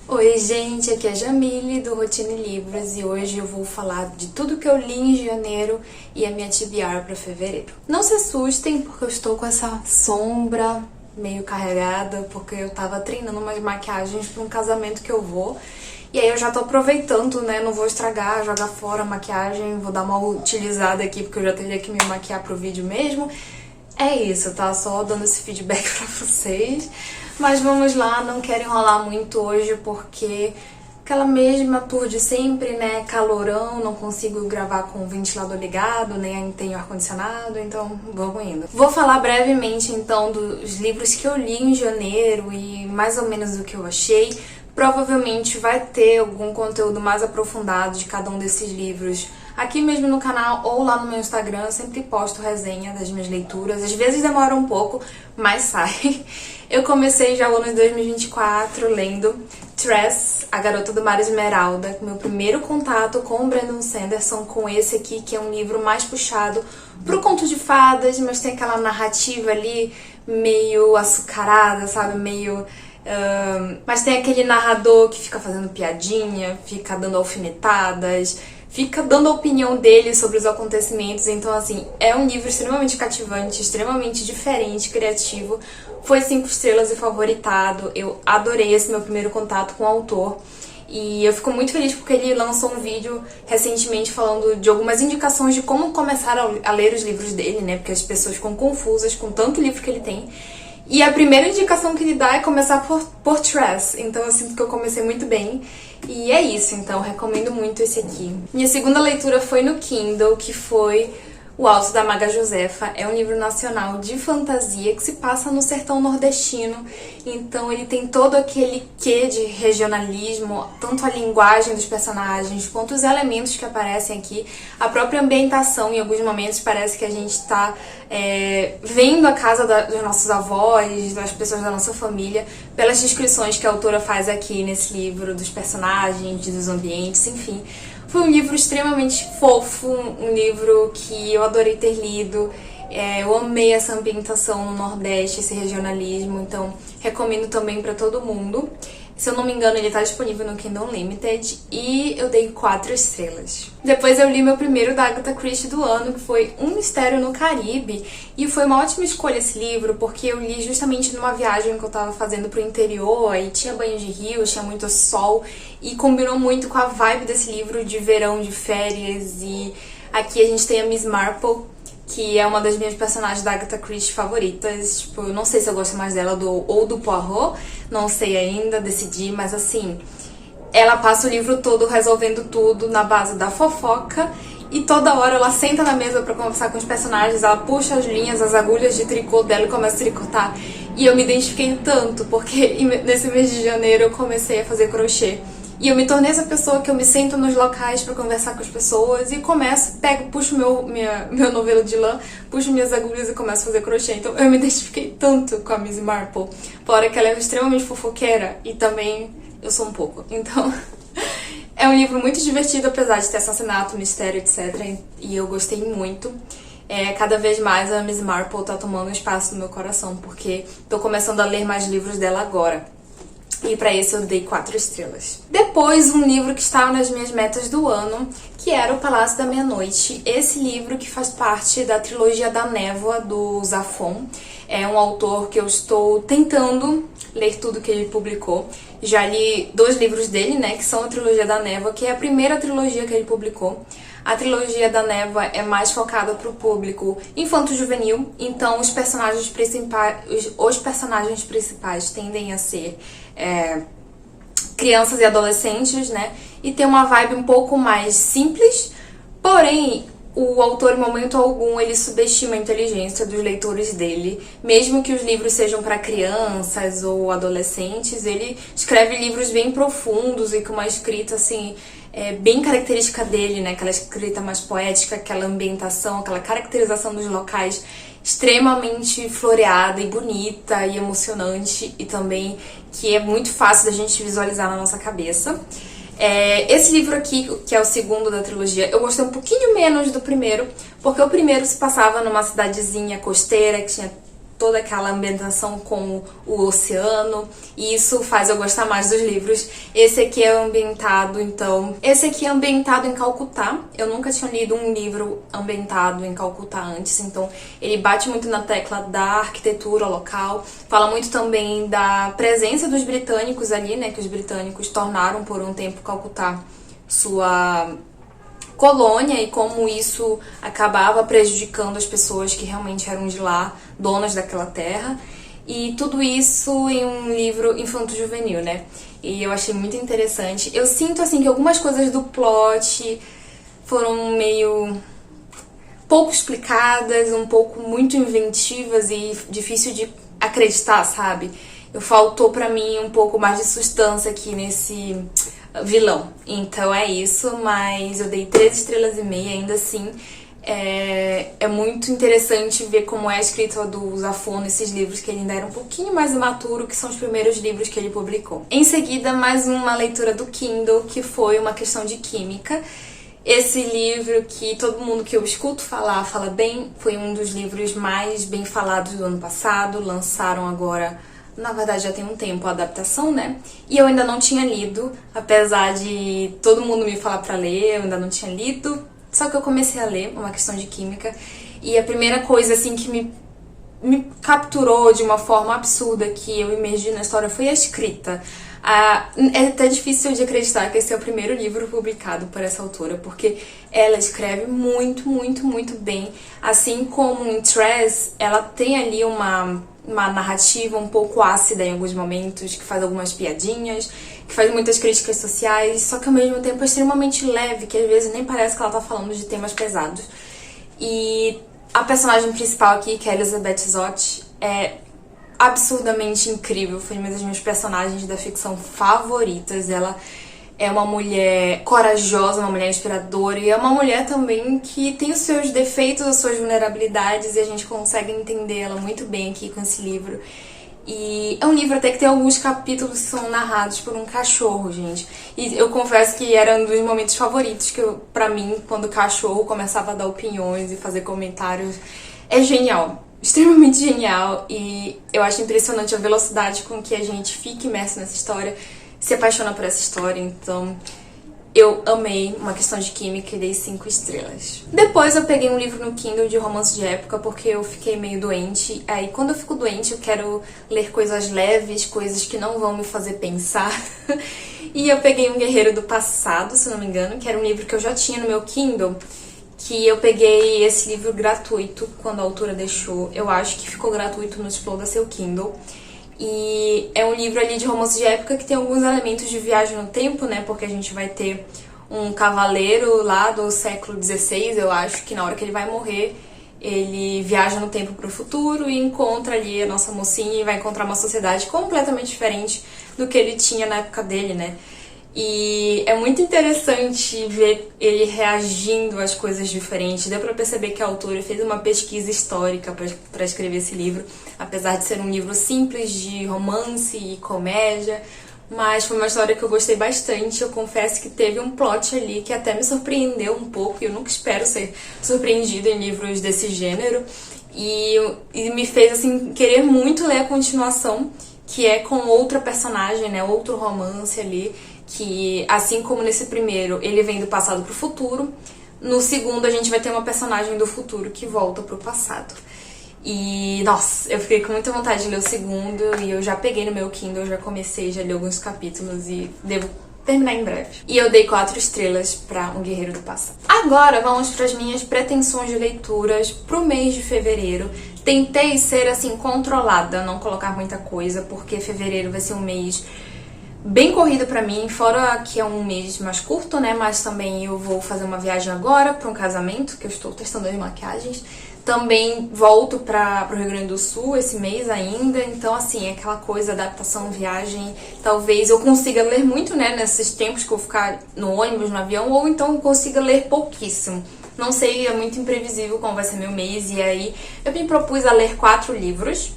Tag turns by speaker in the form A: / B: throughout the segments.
A: Oi gente, aqui é a Jamile do Rotina Livros e hoje eu vou falar de tudo que eu li em janeiro e a minha TBR para fevereiro. Não se assustem porque eu estou com essa sombra meio carregada porque eu tava treinando umas maquiagens para um casamento que eu vou. E aí eu já tô aproveitando, né, não vou estragar, jogar fora a maquiagem, vou dar uma utilizada aqui porque eu já teria que me maquiar pro vídeo mesmo. É isso, tá? Só dando esse feedback pra vocês. Mas vamos lá, não quero enrolar muito hoje porque aquela mesma tour de sempre, né? Calorão, não consigo gravar com o ventilador ligado, nem tenho ar-condicionado, então vamos indo. Vou falar brevemente então dos livros que eu li em janeiro e mais ou menos do que eu achei. Provavelmente vai ter algum conteúdo mais aprofundado de cada um desses livros aqui mesmo no canal ou lá no meu Instagram. Eu sempre posto resenha das minhas leituras. Às vezes demora um pouco, mas sai. Eu comecei já o ano de 2024 lendo Tress, A Garota do Mar Esmeralda. Meu primeiro contato com o Brandon Sanderson, com esse aqui, que é um livro mais puxado pro conto de fadas, mas tem aquela narrativa ali meio açucarada, sabe? Meio... mas tem aquele narrador que fica fazendo piadinha, fica dando alfinetadas, fica dando a opinião dele sobre os acontecimentos. Então, assim, é um livro extremamente cativante, extremamente diferente, criativo. Foi 5 estrelas e favoritado. Eu adorei esse meu primeiro contato com o autor. E eu fico muito feliz porque ele lançou um vídeo recentemente falando de algumas indicações de como começar a ler os livros dele, né? Porque as pessoas ficam confusas com tanto livro que ele tem. E a primeira indicação que ele dá é começar por Tress, então eu sinto que eu comecei muito bem. E é isso, então recomendo muito esse aqui. Minha segunda leitura foi no Kindle, que foi O Alto da Maga Josefa. É um livro nacional de fantasia que se passa no sertão nordestino. Então ele tem todo aquele quê de regionalismo, tanto a linguagem dos personagens quanto os elementos que aparecem aqui. A própria ambientação, em alguns momentos, parece que a gente está vendo a casa dos nossos avós, das pessoas da nossa família, pelas descrições que a autora faz aqui nesse livro, dos personagens, dos ambientes, enfim. Foi um livro extremamente fofo, um livro que eu adorei ter lido. Eu amei essa ambientação no Nordeste, esse regionalismo, então recomendo também pra todo mundo. Se eu não me engano, ele tá disponível no Kindle Unlimited e eu dei 4 estrelas. Depois eu li meu primeiro da Agatha Christie do ano, que foi Um Mistério no Caribe, e foi uma ótima escolha esse livro, porque eu li justamente numa viagem que eu tava fazendo pro interior, aí tinha banho de rio, tinha muito sol, e combinou muito com a vibe desse livro de verão, de férias. E aqui a gente tem a Miss Marple, que é uma das minhas personagens da Agatha Christie favoritas. Tipo, eu não sei se eu gosto mais dela ou do Poirot, não sei ainda, decidi, mas assim, ela passa o livro todo resolvendo tudo na base da fofoca e toda hora ela senta na mesa pra conversar com os personagens, ela puxa as linhas, as agulhas de tricô dela e começa a tricotar. E eu me identifiquei tanto, porque nesse mês de janeiro eu comecei a fazer crochê. E eu me tornei essa pessoa que eu me sento nos locais pra conversar com as pessoas e começo, puxo meu novelo de lã, puxo minhas agulhas e começo a fazer crochê. Então eu me identifiquei tanto com a Miss Marple, fora que ela é extremamente fofoqueira e também eu sou um pouco. Então é um livro muito divertido, apesar de ter assassinato, mistério, etc. E eu gostei muito. Cada vez mais a Miss Marple tá tomando espaço no meu coração, porque tô começando a ler mais livros dela agora. E pra esse eu dei 4 estrelas. Depois, um livro que estava nas minhas metas do ano, que era O Palácio da Meia-Noite. Esse livro que faz parte da trilogia da Névoa, do Zafon. É um autor que eu estou tentando ler tudo que ele publicou. Já li 2 livros dele, né, que são a trilogia da Névoa, que é a primeira trilogia que ele publicou. A trilogia da Névoa é mais focada para o público infanto-juvenil, então os personagens principais tendem a ser crianças e adolescentes, né? E tem uma vibe um pouco mais simples, porém o autor, em momento algum, ele subestima a inteligência dos leitores dele. Mesmo que os livros sejam para crianças ou adolescentes, ele escreve livros bem profundos e com uma escrita, assim, bem característica dele, né? Aquela escrita mais poética, aquela ambientação, aquela caracterização dos locais extremamente floreada e bonita e emocionante, e também que é muito fácil da gente visualizar na nossa cabeça. Esse livro aqui, que é o segundo da trilogia, eu gostei um pouquinho menos do primeiro, porque o primeiro se passava numa cidadezinha costeira que tinha toda aquela ambientação com o oceano, e isso faz eu gostar mais dos livros. Esse aqui é ambientado, em Calcutá. Eu nunca tinha lido um livro ambientado em Calcutá antes, então ele bate muito na tecla da arquitetura local, fala muito também da presença dos britânicos ali, né, que os britânicos tornaram por um tempo Calcutá sua colônia e como isso acabava prejudicando as pessoas que realmente eram de lá, donas daquela terra. E tudo isso em um livro infanto-juvenil, né? E eu achei muito interessante. Eu sinto, assim, que algumas coisas do plot foram meio pouco explicadas, um pouco muito inventivas e difícil de acreditar, sabe? Faltou pra mim um pouco mais de substância aqui nesse vilão. Então é isso, mas eu dei 3,5 estrelas, ainda assim. É muito interessante ver como é a escrita do Zafón nesses livros, que ele ainda era um pouquinho mais imaturo, que são os primeiros livros que ele publicou. Em seguida, mais uma leitura do Kindle, que foi Uma Questão de Química. Esse livro que todo mundo que eu escuto falar, fala bem, foi um dos livros mais bem falados do ano passado. Lançaram agora, na verdade já tem um tempo, a adaptação, né? E eu ainda não tinha lido, apesar de todo mundo me falar pra ler, eu ainda não tinha lido. Só que eu comecei a ler Uma Questão de Química, e a primeira coisa, assim, que me capturou de uma forma absurda, que eu imergi na história, foi a escrita. É até difícil de acreditar que esse é o primeiro livro publicado por essa autora, porque ela escreve muito, muito, muito bem. Assim como em Tress, ela tem ali uma narrativa um pouco ácida em alguns momentos, que faz algumas piadinhas, que faz muitas críticas sociais, só que ao mesmo tempo é extremamente leve, que às vezes nem parece que ela tá falando de temas pesados. E a personagem principal aqui, que é a Elizabeth Zott, é absurdamente incrível, foi uma das minhas personagens da ficção favoritas. Ela é uma mulher corajosa, uma mulher inspiradora, e é uma mulher também que tem os seus defeitos, as suas vulnerabilidades, e a gente consegue entender ela muito bem aqui com esse livro. E é um livro até que tem alguns capítulos que são narrados por um cachorro, gente. E eu confesso que era um dos momentos favoritos pra mim, quando o cachorro começava a dar opiniões e fazer comentários. É genial, extremamente genial, e eu acho impressionante a velocidade com que a gente fica imerso nessa história, se apaixona por essa história. Então eu amei Uma Questão de Química e dei 5 estrelas. Depois eu peguei um livro no Kindle de romance de época, porque eu fiquei meio doente. Aí quando eu fico doente eu quero ler coisas leves, coisas que não vão me fazer pensar. E eu peguei Um Guerreiro do Passado, se não me engano, que era um livro que eu já tinha no meu Kindle, que eu peguei esse livro gratuito quando a autora deixou. Eu acho que ficou gratuito no Exploda Seu Kindle. E é um livro ali de romance de época que tem alguns elementos de viagem no tempo, né? Porque a gente vai ter um cavaleiro lá do século XVI, eu acho, que na hora que ele vai morrer, ele viaja no tempo pro futuro e encontra ali a nossa mocinha e vai encontrar uma sociedade completamente diferente do que ele tinha na época dele, né? E é muito interessante ver ele reagindo às coisas diferentes. Deu pra perceber que a autora fez uma pesquisa histórica pra escrever esse livro, apesar de ser um livro simples de romance e comédia. Mas foi uma história que eu gostei bastante. Eu confesso que teve um plot ali que até me surpreendeu um pouco, e eu nunca espero ser surpreendida em livros desse gênero. E me fez, assim, querer muito ler a continuação, que é com outra personagem, né, outro romance ali, que assim como nesse primeiro ele vem do passado pro futuro, no segundo a gente vai ter uma personagem do futuro que volta pro passado. E, nossa, eu fiquei com muita vontade de ler o segundo, e eu já peguei no meu Kindle, já comecei, já li alguns capítulos e devo terminar em breve. E eu dei 4 estrelas pra Um Guerreiro do Passado. Agora vamos para as minhas pretensões de leituras pro mês de fevereiro. Tentei ser, assim, controlada, não colocar muita coisa, porque fevereiro vai ser um mês bem corrido pra mim, fora que é um mês mais curto, né, mas também eu vou fazer uma viagem agora pra um casamento, que eu estou testando as maquiagens. Também volto pro Rio Grande do Sul esse mês ainda, então assim, é aquela coisa, adaptação, viagem. Talvez eu consiga ler muito, né, nesses tempos que eu vou ficar no ônibus, no avião, ou então eu consiga ler pouquíssimo. Não sei, é muito imprevisível como vai ser meu mês, e aí eu me propus a ler 4 livros,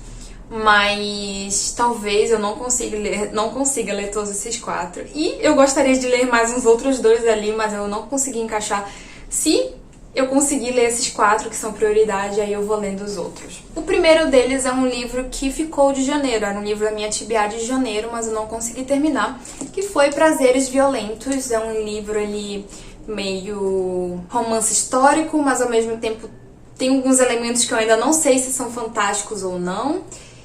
A: mas talvez eu não consiga ler todos esses 4. E eu gostaria de ler mais uns outros 2 ali, mas eu não consegui encaixar. Se eu consegui ler esses 4 que são prioridade, aí eu vou lendo os outros. O primeiro deles é um livro que ficou de janeiro, era um livro da minha TBR de janeiro, mas eu não consegui terminar, que foi Prazeres Violentos. É um livro ali meio romance histórico, mas ao mesmo tempo tem alguns elementos que eu ainda não sei se são fantásticos ou não.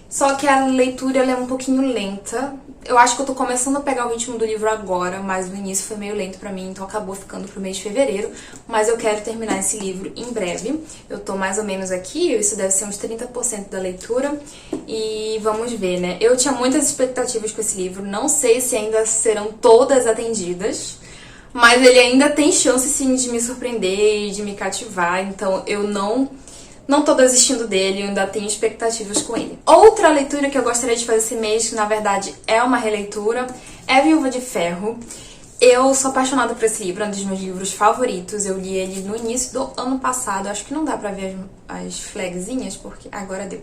A: Só que a leitura ela é um pouquinho lenta. Eu acho que eu tô começando a pegar o ritmo do livro agora, mas no início foi meio lento pra mim, então acabou ficando pro mês de fevereiro. Mas eu quero terminar esse livro em breve. Eu tô mais ou menos aqui, isso deve ser uns 30% da leitura. E vamos ver, né? Eu tinha muitas expectativas com esse livro, não sei se ainda serão todas atendidas. Mas ele ainda tem chance, sim, de me surpreender e de me cativar, então eu não tô desistindo dele, eu ainda tenho expectativas com ele. Outra leitura que eu gostaria de fazer esse mês, que na verdade é uma releitura, é Viúva de Ferro. Eu sou apaixonada por esse livro, é um dos meus livros favoritos. Eu li ele no início do ano passado, acho que não dá pra ver as flagzinhas, porque agora deu.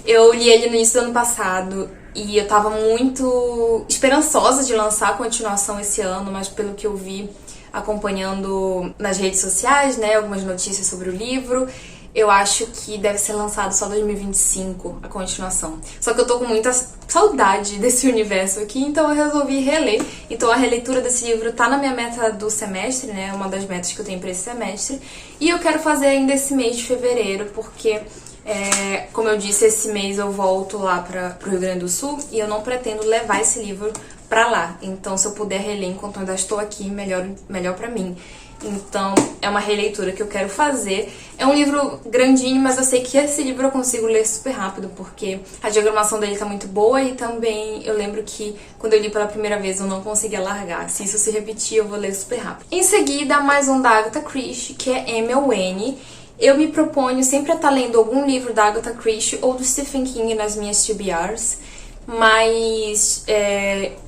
A: Eu li ele no início do ano passado e eu tava muito esperançosa de lançar a continuação esse ano, mas pelo que eu vi acompanhando nas redes sociais, né, algumas notícias sobre o livro, eu acho que deve ser lançado só 2025, a continuação. Só que eu tô com muita saudade desse universo aqui, então eu resolvi reler. Então a releitura desse livro tá na minha meta do semestre, né? Uma das metas que eu tenho pra esse semestre. E eu quero fazer ainda esse mês de fevereiro, porque, como eu disse, esse mês eu volto lá pro Rio Grande do Sul e eu não pretendo levar esse livro pra lá. Então, se eu puder reler enquanto eu ainda estou aqui, melhor pra mim. Então, é uma releitura que eu quero fazer. É um livro grandinho, mas eu sei que esse livro eu consigo ler super rápido, porque a diagramação dele tá muito boa e também eu lembro que quando eu li pela primeira vez eu não conseguia largar. Se isso se repetir, eu vou ler super rápido. Em seguida, mais um da Agatha Christie, que é M ou N. Eu me proponho sempre a estar lendo algum livro da Agatha Christie ou do Stephen King nas minhas TBRs. Mas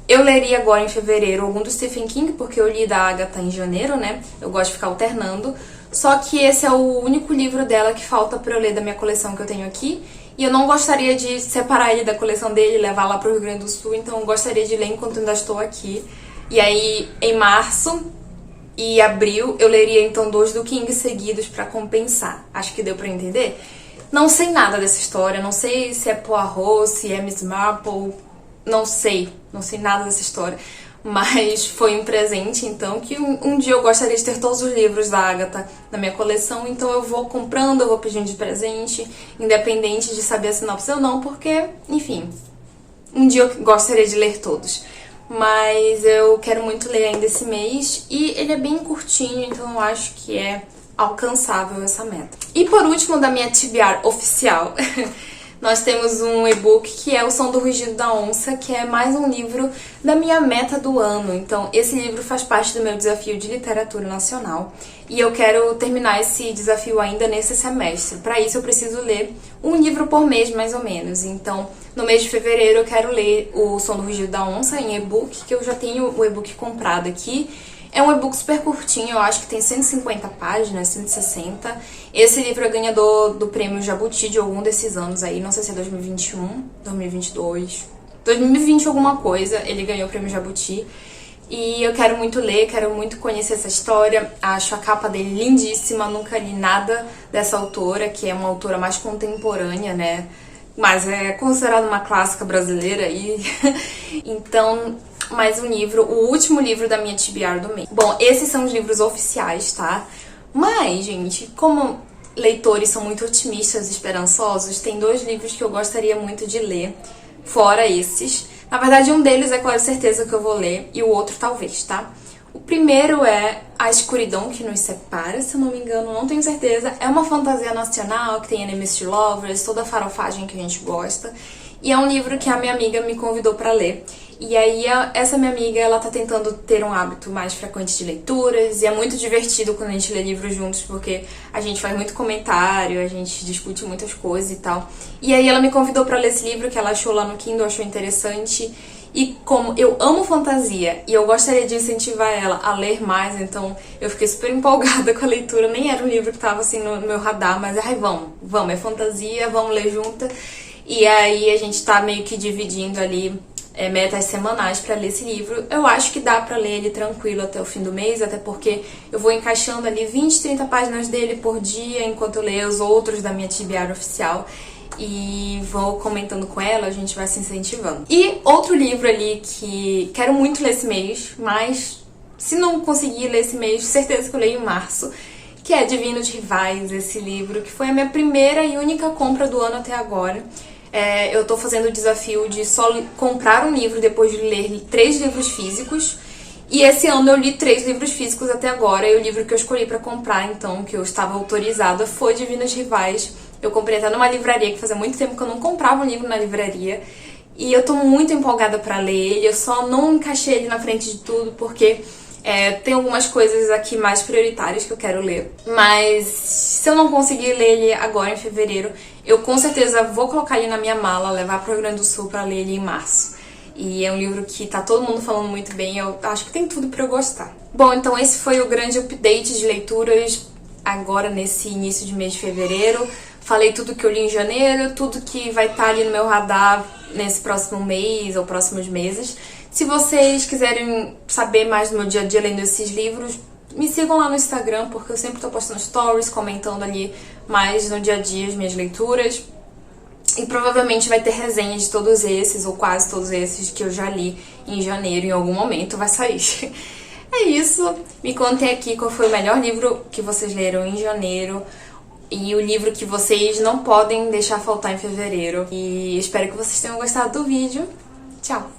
A: eu leria agora em fevereiro algum do Stephen King, porque eu li da Agatha em janeiro, né? Eu gosto de ficar alternando. Só que esse é o único livro dela que falta pra eu ler da minha coleção que eu tenho aqui. E eu não gostaria de separar ele da coleção dele e levar lá pro Rio Grande do Sul, então eu gostaria de ler enquanto ainda estou aqui. E aí, em março e abril, eu leria então 2 do King seguidos pra compensar. Acho que deu pra entender? Não sei nada dessa história, não sei se é Poirot, se é Miss Marple, não sei nada dessa história. Mas foi um presente, então, que um dia eu gostaria de ter todos os livros da Agatha na minha coleção, então eu vou comprando, eu vou pedindo de presente, independente de saber a sinopse ou não, porque, enfim, um dia eu gostaria de ler todos. Mas eu quero muito ler ainda esse mês, e ele é bem curtinho, então eu acho que é alcançável essa meta. E por último, da minha TBR oficial, nós temos um e-book que é O Som do Rugido da Onça, que é mais um livro da minha meta do ano. Então, esse livro faz parte do meu desafio de literatura nacional e eu quero terminar esse desafio ainda nesse semestre. Para isso, eu preciso ler um livro por mês, mais ou menos. Então, no mês de fevereiro, eu quero ler O Som do Rugido da Onça em e-book, que eu já tenho o e-book comprado aqui. É um e-book super curtinho, eu acho que tem 150 páginas, 160. Esse livro é ganhador do prêmio Jabuti de algum desses anos aí, não sei se é 2021, 2022, 2020 alguma coisa, ele ganhou o prêmio Jabuti. E eu quero muito ler, quero muito conhecer essa história, acho a capa dele lindíssima, nunca li nada dessa autora, que é uma autora mais contemporânea, né? Mas é considerada uma clássica brasileira e então, mais um livro, o último livro da minha TBR do mês. Bom, esses são os livros oficiais, tá? Mas, gente, como leitores são muito otimistas e esperançosos, tem 2 livros que eu gostaria muito de ler, fora esses. Na verdade, um deles é quase certeza que eu vou ler, e o outro talvez, tá? O primeiro é A Escuridão que Nos Separa, se eu não me engano, não tenho certeza. É uma fantasia nacional que tem enemies to lovers, toda a farofagem que a gente gosta. E é um livro que a minha amiga me convidou pra ler. E aí, essa minha amiga, ela tá tentando ter um hábito mais frequente de leituras. E é muito divertido quando a gente lê livros juntos, porque a gente faz muito comentário, a gente discute muitas coisas e tal. E aí ela me convidou pra ler esse livro, que ela achou lá no Kindle, achou interessante. E como eu amo fantasia e eu gostaria de incentivar ela a ler mais, então eu fiquei super empolgada com a leitura. Nem era um livro que tava assim no meu radar, mas ai, vamos, é fantasia, vamos ler junto. E aí a gente tá meio que dividindo ali metas semanais pra ler esse livro. Eu acho que dá pra ler ele tranquilo até o fim do mês, até porque eu vou encaixando ali 20, 30 páginas dele por dia, enquanto eu leio os outros da minha TBR oficial. E vou comentando com ela, a gente vai se incentivando. E outro livro ali que quero muito ler esse mês, mas se não conseguir ler esse mês, certeza que eu leio em março, que é Divinos Rivais, esse livro, que foi a minha primeira e única compra do ano até agora. Eu tô fazendo o desafio de só comprar um livro depois de ler 3 livros físicos. E esse ano eu li 3 livros físicos até agora, e o livro que eu escolhi pra comprar, então, que eu estava autorizada, foi Divinos Rivais. Eu comprei até numa livraria, que fazia muito tempo que eu não comprava um livro na livraria. E eu tô muito empolgada pra ler ele, eu só não encaixei ele na frente de tudo, porque tem algumas coisas aqui mais prioritárias que eu quero ler. Mas se eu não conseguir ler ele agora em fevereiro, eu com certeza vou colocar ele na minha mala, levar pro Rio Grande do Sul pra ler ele em março. E é um livro que tá todo mundo falando muito bem, eu acho que tem tudo pra eu gostar. Bom, então esse foi o grande update de leituras agora nesse início de mês de fevereiro. Falei tudo que eu li em janeiro, tudo que vai estar ali no meu radar nesse próximo mês ou próximos meses. Se vocês quiserem saber mais do meu dia a dia lendo esses livros, me sigam lá no Instagram, porque eu sempre tô postando stories, comentando ali mais no dia a dia as minhas leituras. E provavelmente vai ter resenha de todos esses, ou quase todos esses, que eu já li em janeiro, em algum momento vai sair. É isso, me contem aqui qual foi o melhor livro que vocês leram em janeiro, e o livro que vocês não podem deixar faltar em fevereiro. E espero que vocês tenham gostado do vídeo. Tchau!